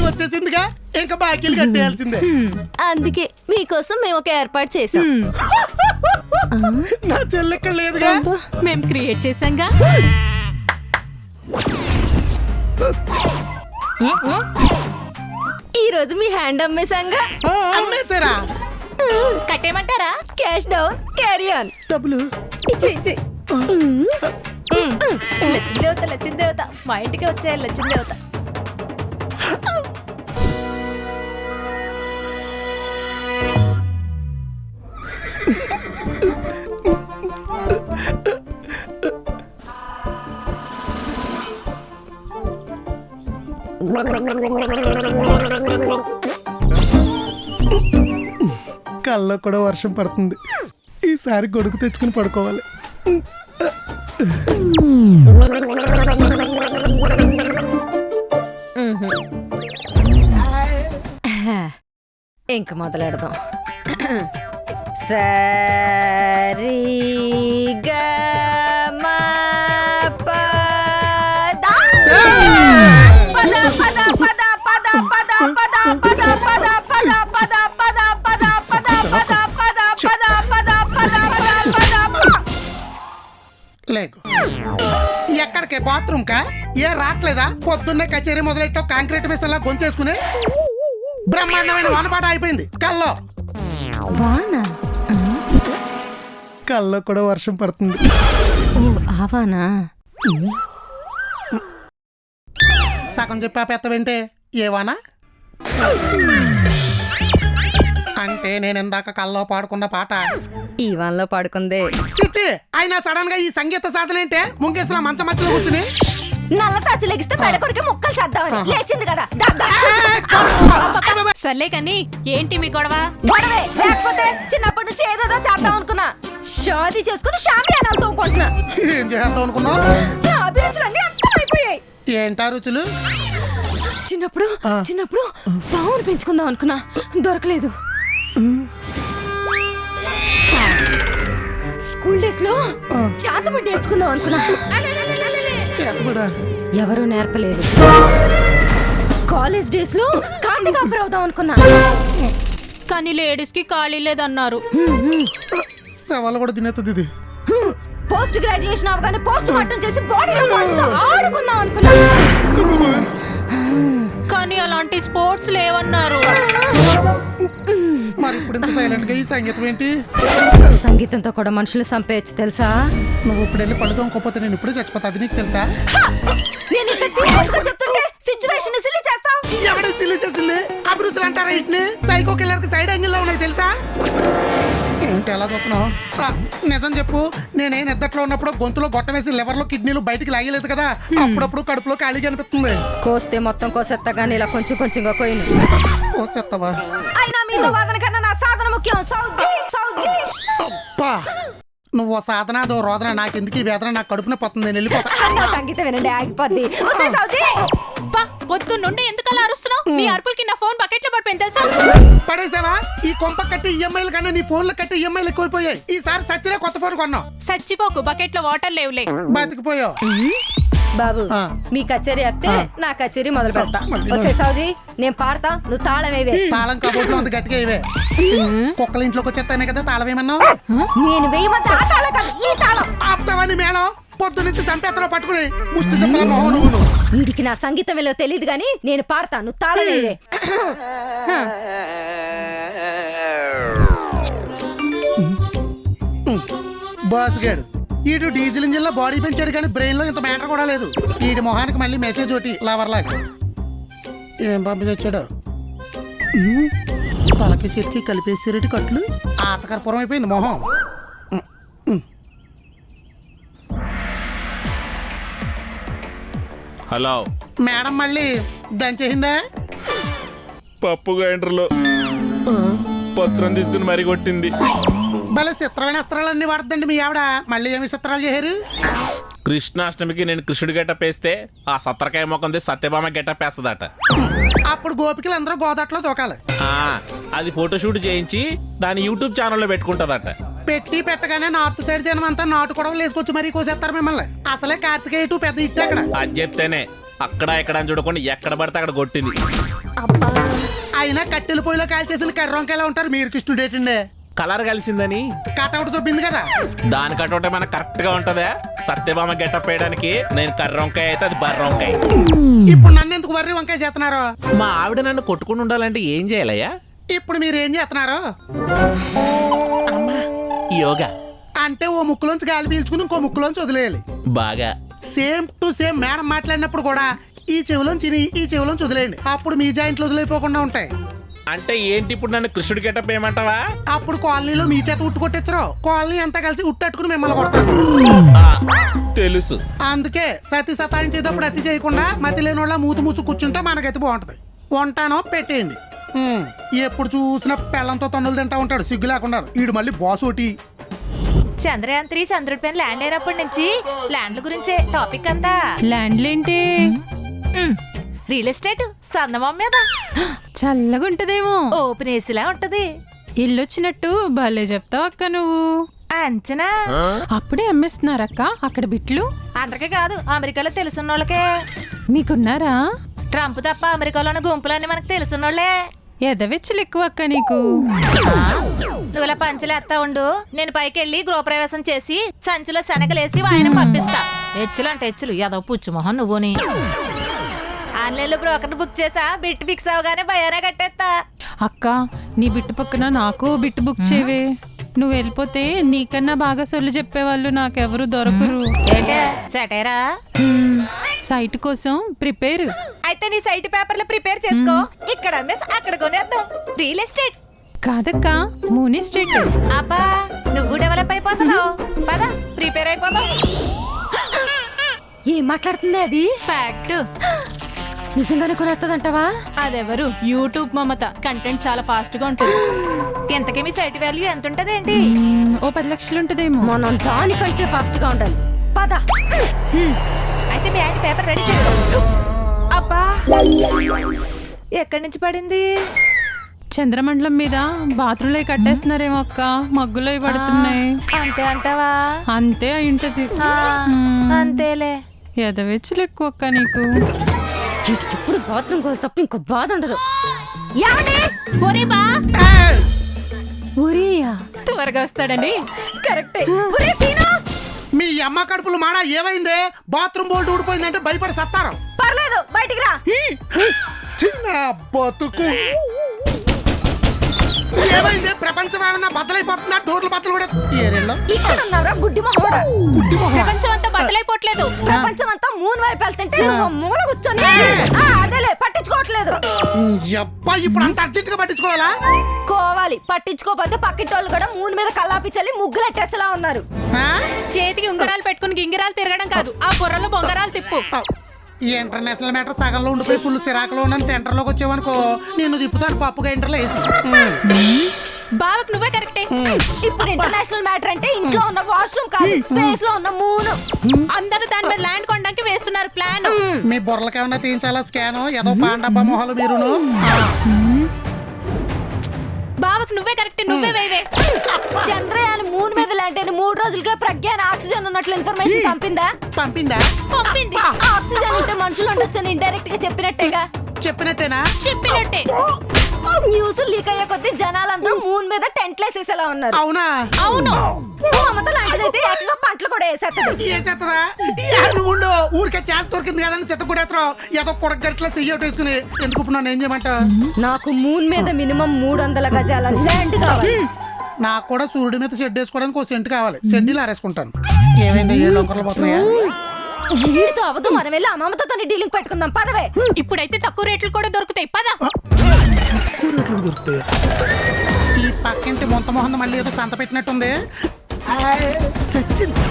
వచ్చేసిందిగా ఇంకా బాకీలు కట్టేయాల్సిందే. అందుకే మీకోసం మేము ఒక ఏర్పాటు చేసాం. నా చెల్లెక్కడ లేదుగా, మేం క్రియేట్ చేసాంగా. ఈ రోజు మీ హ్యాండ్ అమ్మేశాంగా. అమ్మేశారా? కట్టేయమంటారా? Cash down, carry on. డబ్బులు ఇచ్చే లక్ష్మీదేవత లక్ష్మీదేవత మా ఇంటికి వచ్చే లక్ష్మీదేవత. కల్లో కూడా వర్షం పడుతుంది. ఈసారి గొడుగు తెచ్చుకుని పడుకోవాలి. ఇంక మొదలెడదాం. సరిగా లేకు. ఎక్కడికే? బాత్రూమ్ కా? ఏ రాట్లేదా? పొద్దున్నే కచేరీ మొదలెట్టావు కాంక్రీట్ మిషన్లా గొంతేసుకుని. బ్రహ్మాండమైన వానపాట అయిపోయింది. కల్లో కల్లో కూడా వర్షం పడుతుంది. ఆవానా? సగం చెప్పా పెత్తవేంటే? ఏవానా అంటే నేను ఇందాక కల్లో పాడుకున్న పాట ఈ వాన్లో పాడుకుందే. చిచ్చి, అయినా సడన్ గా ఈ సంగీత సాధన ఏంటే? ముంగేసలా మంచ మధ్యలో కూర్చుని నల్ల తాచి లెగిస్తే పెడకొరికి ముక్కలు చేద్దామని లేచింది కదా. సర్లే కానీ ఏంటి మీ గొడవ? గొడవే లేకపోతే చిన్నప్పటి నుంచి ఏదేదో చేద్దాం అనుకున్నా. షాదీ చేసుకుని షామీ అని అనుకుంటున్నా. ఏం చేద్దాం అనుకున్నావు? నా అభిరుచులన్నీ అంతమైపోయాయి. ఏంటా రుచులు? చిన్నప్పుడు పావును పెంచుకుందాం అనుకున్నా, దొరకలేదు. స్కూల్ డేస్ లో చేతబడి నేర్చుకుందాం అనుకున్నా, ఎవరూ నేర్పలేదు. కాలేజ్ డేస్ లో కాంతి కాపర్ అవుదాం అనుకున్నా, కానీ లేడీస్ కి ఖాళీ లేదన్నారు. సవాళ్ళు కూడా తినేస్తుంది ఇది. పోస్ట్ గ్రాడ్యుయేషన్ అవగానే పోస్ట్ మార్టం చేసి బాడీలో ఆడుకుందాం అనుకున్నా, కానీ అలాంటి స్పోర్ట్స్ లేవన్నారు. మరి ఇప్పుడు ఇంత సైలెంట్ గా ఈ సంగీతం ఏంటి? సంగీతంతో కూడా మనుషులు చంపేయచ్చు తెలుసా? నువ్వు ఇప్పుడు వెళ్ళి పళ్ళు తోముకోపోతే నేను ఇప్పుడే చచ్చిపోతా. అది నీకు తెలుసా? నేను ఇంత సీరియస్ గా చెప్తుంటే సిచ్యువేషన్ సిల్లీ చేస్తావు. ఎవడే సిల్లి చేసింది? అభిరుచులు అంటారా ఇట్ని? సైకో కిల్లర్ కి సైడ్ యాంగిల్ లో ఉన్నాయి తెలుసా? ఏంటి ఎలా చూస్తున్నావు? నిజం చెప్పు. నేనే నిద్దట్లో ఉన్నప్పుడు గొంతులో గొట్టం వేసి లివర్ లో కిడ్నీలు బయటికి లాగలేదు కదా. అప్పుడప్పుడు కడుపులో ఖాళీగా అనిపిస్తుంది. కోస్తే మొత్తం కోసేత్తా గానీ ఇలా కొంచెం కొంచెంగా కోయిను. కోసేస్తావా? అయినా మీతో వాదన కన్నా నా సాధన ముఖ్యం. సౌజీ అబ్బా, నువ్వు సాధన అదో రోదన, నాకెందుకు ఈ వేదన? నాకు కడుపునే పోతుంది. నేను వెళ్ళిపోతా. నా సంగీతం వినండి ఆగిపోద్ది. సౌజీ పొద్దు నుండి ఎందుకు అలా అరుస్తున్నావు? మీ అరుపులకి నా ఫోన్ బకెట్ లో పడిపోయింది తెలుసా? పడేసావా? ఈ కొంప కట్టి ఈఎంఐలు కన్నా నీ ఫోన్లు కట్టి ఈఎంఐలు ఎక్కువైపోయాయి. ఈసారి సచ్చినే కొత్త ఫోన్ కొన్నావు. చచ్చిపోకు, బకెట్ లో వాటర్ లేవులే. బతికిపోయావు. బాబు మీ కచేరీ అప్తే నా కచేరీ మొదలు పెడతా. వస్తే సౌజీ నేను పాడతా, నువ్వు తాళం వేవే. తాళం కబోర్డ్లో ఉంది, గట్టిగా ఇవే. కుక్కల ఇంట్లోకి వచ్చేస్తానే కదా తాళం వేయమన్నావు. నేను వేయమంటే ఆ తాళం కాదు, ఈ తాళం. ఆపుతావని మేళం పొద్దు నుంచి సంపేతలో పట్టుకుని ముష్టి చెప్పల మొహం నువ్వు. వీడికి నా సంగీతం వెళ్ళో తెలియదు గానీ నేను పాడతా, నువ్వు తాళం వేవే. బాస్ గాడు ఈడు డీజిల్ ఇంజిన్ లో బాడీ పెంచాడు కానీ బ్రెయిన్ లో ఇంత మ్యాటర్ కూడా లేదు. ఈడి మొహానికి మళ్ళీ మెసేజ్ ఒకటి లవర్ లాగా. ఏం పంపించాడు? తలకి చేతికి కలిపేసేరేటి కట్లు. ఆతకర్పురం అయిపోయింది మొహం. హలో మేడం మళ్ళీ దంచేసిందా? పప్పు గ్రైండర్లో పత్రం తీసుకుని మరీ కొట్టింది. భలే చిత్రమైన అస్త్రాలన్నీ వాడద్దండి మీ ఆవిడ. మళ్ళీ ఏమి చిత్రాలు చేశారు? కృష్ణాష్టమికి నేను కృష్ణుడు గెటప్ వేస్తే ఆ సత్రకాయ మొక్కంది సత్యభామ గెటప్ వేస్తుందట. అప్పుడు గోపికలు అందరూ గోదాట్లో దూకాలి. అది ఫోటోషూట్ చేయించి దాని యూట్యూబ్ ఛానల్లో పెట్టుకుంటుందట. పెట్టి పెట్టగానే నార్త్ సైడ్ జనం అంతా నాటు కూడా వేసుకొచ్చి మరీ కోసేస్తారు మిమ్మల్ని. అసలే కార్తికేయ టూ పెద్ద ఇట్టు అక్కడ. అది చెప్తేనే అక్కడ ఇక్కడ అని చూడకుండా ఎక్కడ పడితే అక్కడ కొట్టింది. అయినా కట్టెల పొయ్యిలో కాల్చేసిన కర్రొంకాయలా ఉంటారు మీరు. కృష్ణుడు ఏంటండి కలర్ కలిసిందని కటౌట్ దొబ్బింది కదా. దాని కటోటే మనకు కరెక్ట్ గా ఉంటదా? సత్యభామ గెటప్ వేయడానికి నేను కర్ర వంకాయ అయితే అది బర్ర వంకాయ. ఇప్పుడు నన్ను ఎందుకు వర్రి వంకాయ చేస్తున్నారు? మా ఆవిడ నన్ను కొట్టుకుని ఉండాలంటే ఏం చేయాలయ్యా? ఇప్పుడు మీరు ఏం చేస్తున్నారు? యోగా అంటే ఓ ముక్కులోంచి గాలి పీల్చుకుని ఇంకో ముక్కులోంచి వదిలేయాలి. బాగా సేమ్ టు సేమ్ మేడం మాట్లాడినప్పుడు కూడా ఈ చెవిలోంచి ఈ చెవిలోంచి వదిలేయండి. అప్పుడు మీ జాయింట్లు వదిలేపోకుండా ఉంటాయి. అంటే ఏంటి ఇప్పుడు నన్ను కృష్ణుడి గెటప్ ఏమంటావా? అప్పుడు కాలనీలో మీ చేత ఉట్టు కొట్టించరు, కాలనీ అంతా కలిసి ఉట్టట్టుకుని మిమ్మల్ని కొడతారు. తెలుసు. అందుకే సతి సతాయించేటప్పుడు అతి చేయకుండా మతి లేని వాళ్ళ మూతు మూసు కూర్చుంటే మనకైతే బాగుంటది. వంటానో పెట్టేయండి. ఎప్పుడు చూసినా పెళ్ళంతో తన్నులు తింటా ఉంటాడు సిగ్గు లేకుండా. వీడు మళ్ళీ బాస్ ఒకటి. చంద్రయాన్ 3 చంద్రుడి పైన ల్యాండ్ అయినప్పటి నుంచి ల్యాండ్ల గురించే టాపిక్ అంతా. ల్యాండ్లేంటి? రియల్ ఎస్టేట్ సందమం మీద చల్లగా ఉంటదేమో. ఓపెన్ ఏసీలా ఉంటది. ఇల్లొచ్చినట్టు భలే చెప్తావు అక్క నువ్వు. అంచనా అప్పుడే అమ్మేస్తున్నారక్క అక్కడ బిట్లు? అందరికీ కాదు, అమెరికాలో తెలుసున్న వాళ్ళకే. మీకున్నారా? ట్రంప్ తప్ప అమెరికాలోని గుంపులన్నీ మనకు తెలుసున్నోళ్లే. ఎదవెచ్చలు ఎక్కువ అక్క నీకు. నువ్వు ఇలా పంచలేస్తా ఉండు, నేను పైకి వెళ్ళి గృహప్రవేశం చేసి సంచిలో శనగలేసి వాయనం పంపిస్తా. హెచ్చులు అంటే హెచ్చులు ఏదో పుచ్చు మొహం నువ్వుని. ఆన్లైన్లో బ్రోకర్ బుక్ చేసా, బిట్ ఫిక్స్ అవగానే భయానా కట్టేస్తా. అక్క నీ బిట్టు పక్కన నాకు బిట్టు బుక్ చేయవే. నువ్వు వెళ్ళిపోతే నీకన్నా బాగా సొల్లు చెప్పేవాళ్ళు నాకెవరు దొరకరు. ఏంటే సెటైరా? సైట్ కోసం ప్రిపేర్. అయితే నీ సైట్ పేపర్లు ప్రిపేర్ చేసుకో, ఇక్కడ అమ్మేసి అక్కడ కొనేద్దాం. రియల్ ఎస్టేట్ కాదక్క మూన్ ఎస్టేట్. అబ్బా నువ్వు డెవలప్ అయిపోతున్నావు. పద ప్రిపేర్ అయిపోతావు. ఏం మాట్లాడుతుంది అది? ఫ్యాక్ట్. నిజంగానే కొనేస్తుందంటావా? అదెవరు? యూట్యూబ్ మమత. కంటెంట్ చాలా ఫాస్ట్ గా ఉంటుంది. ఎంతకీ మీ సైట్ వాల్యూ ఎంత ఉంటది ఏంటి? ఓ 10 లక్షలు ఉంటదేమో. మనం దానికంటే ఫాస్ట్ గా ఉండాలి. పద. అయితే మీ ఆయన పేపర్ రెడీ చేసుకో. అబ్బా ఎక్కడి నుంచి పడింది? చంద్రమండలం మీద బాత్రూంలో కట్టేస్తున్నారేమో అక్క. మగ్గులో పడుతున్నాయి. అంతే అంటావా? అంతే అయి ఉంటది. అంతేలే. ఎదవెచ్చులు ఎక్కువ అక్క నీకు. ఇప్పుడు బాత్రూమ్ గోల్ తప్ప ఇంకో బాధ ఉండదు. త్వరగా వస్తాడని. కరెక్టే. మీ అమ్మ కడుపులు మాడా ఏమైందే? బాత్రూమ్ బోల్ట్ ఊడిపోయిందంటే భయపడి సత్తారు. పర్లేదు బయటికి రా. చిన్న బతుకు ఏమైంది? ప్రపంచం ఏమన్నా బద్దలైపోతుందా? డోర్లు బద్దలు కూడా ఏరేళ్ళో ఇక్కడ ఉన్నావురా గుడ్డి మొహోడా. గుడ్డి మొహం. ప్రపంచం అంతా బద్దలైపోవట్లేదు. ప్రపంచం అంతా మూన్ వైపు వెళ్తుంటే నువ్వు మూల కూర్చొని అదేలే పట్టించుకోవట్లేదు. అబ్బా ఇప్పుడు అంత అర్జెంట్ గా పట్టించుకోవాలా? కోవాలి. పట్టించుకోకపోతే పక్కింటోళ్ళు కూడా మూన్ మీద కల్లాపి చల్లి ముగ్గులెట్టేసేలా ఉన్నారు. చేతికి ఉంగరాలు పెట్టుకుని గింగిరాలు తిరగడం కాదు, ఆ బుర్రలో బొంగరాలు తిప్పు. ఈ ఇంటర్నేషనల్ మ్యాటర్ సగంలో ఉండిపోయి ఫుల్ సిరాకులో ఉన్నాను. సెంటర్ లోకి వచ్చేవనుకో నిన్ను తిప్పుతాను పప్పుగా ఇంటర్లో వేసి. బావకు నువ్వే కరెక్టే. ఇప్పుడు ఇంటర్నేషనల్ మ్యాటర్ అంటే ఇంట్లో ఉన్న వాష్రూమ్ కాదు, స్పేస్ లో ఉన్న మూన్. అందరూ దాని మీద ల్యాండ్ కొనడానికి వేస్తున్నారు ప్లాన్. మీ బుర్రలకి ఏమన్నా తీయించాలా స్కాన్? ఏదో పాండబ్బా మొహాలు మీరును. బావకు నువ్వే కరెక్టే, నువ్వే వేవే. చంద్రయాన్ మూన్ మీద ల్యాండ్ అయిన 3 రోజులుగా ప్రజ్ఞాన ఆక్సిజన్ ఉన్నట్లు ఇన్ఫర్మేషన్ పంపిందా? పంపిందా? పంపింది. ఆక్సిజన్ ఉంటే మనుషులు ఉండొచ్చని ఇండైరెక్ట్ గా చెప్పినట్టేగా. చెప్పినట్టేనా? చెప్పినట్టే. న్యూస్ లీక్ అయ్యే కొద్దీ జనాలందరూ మూన్ మీద టెంట్లు వేసేసేలా ఉన్నారు. అవునా? అవును. మమత లాంటిదైతే ఏకంగా పంటలు కూడా వేసేస్తుంది. ఏ చెత్తదా? ఉండు ఊరికే ఛాన్స్ దొరికింది కదని చెత్త కూడా ఏదో కొడగట్ల చెయ్యట వేసుకుని ఎందుకు ఇప్పుడు నన్ను ఏం చేయమంటా? నాకు మూన్ మీద మినిమం 300 గజాల ల్యాండ్ కావాలి. నాకు కూడా సూర్యుడి మీద షెడ్ వేసుకోవడానికి ఒక సెంట్ కావాలి. షెడ్యూల్ ఆరేసుకుంటాను. ఏమైంది? 7 ఒక్కర్లు పోతున్నాయా? వీడితో అవదు, మనం వెళ్ళి ఆ మమతతో డీలింగ్ పెట్టుకుందాం. పదవే. ఇప్పుడైతే తక్కువ రేట్లు కూడా దొరుకుతాయి. పద. దొరుకుతాయి. ఈ పక్కింటి మొంత మొహంద మళ్ళీ ఏదో సంత పెట్టినట్టుంది. సచ్చింది.